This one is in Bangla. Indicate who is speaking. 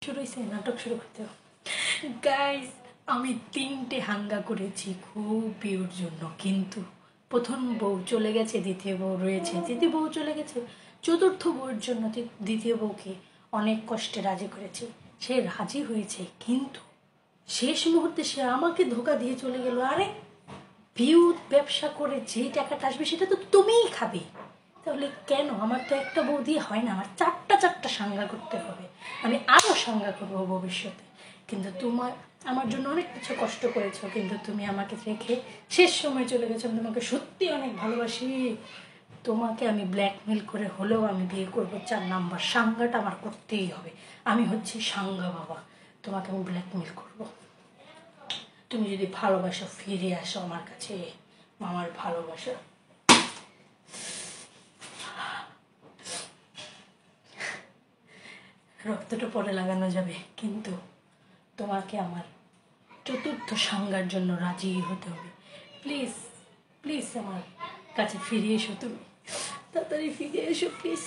Speaker 1: শুরু হয়েছে নাটক শুরু করতে হবে। গাইস, আমি 3টে হাঙ্গা করেছি খুব বিউর জন্য, কিন্তু প্রথম বউ চলে গেছে, দ্বিতীয় বউ রয়েছে, তৃতীয় বউ চলে গেছে, চতুর্থ বউয়ের জন্য দ্বিতীয় বউকে অনেক কষ্টে রাজি করেছি। সে রাজি হয়েছে, কিন্তু শেষ মুহূর্তে সে আমাকে ধোকা দিয়ে চলে গেল। আরে বিউ ব্যবসা করে যেই টাকাটা আসবে সেটা তো তুমিই খাবে, তাহলে কেন? আমার তো একটা বউ দিয়ে হয় না, আমার চারটা সাঙ্গা করতে হবে। আমি আরও সাঙ্গা করবো ভবিষ্যতে। কিন্তু আমার জন্য অনেক কিছু কষ্ট করেছো, কিন্তু তুমি আমাকে রেখে শেষ সময় চলে গেছো। আমি তোমাকে সত্যি অনেক ভালোবাসি। তোমাকে আমি ব্ল্যাকমেল করে হলেও আমি বিয়ে করবো। 4 নাম্বার সাঙ্গাটা আমার করতেই হবে। আমি হচ্ছি সাঙ্গা বাবা, তোমাকে আমি ব্ল্যাকমেল করবো। তুমি যদি ভালোবাসো ফিরে আসো আমার কাছে, আমার ভালোবাসা। রক্তটা পরে লাগানো যাবে, কিন্তু তোমাকে আমার চতুর্থ সাঙ্গার জন্য রাজি হতে হবে। প্লিজ প্লিজ আমার কাছে ফিরে এসো, তুমি তাড়াতাড়ি ফিরে এসো প্লিজ।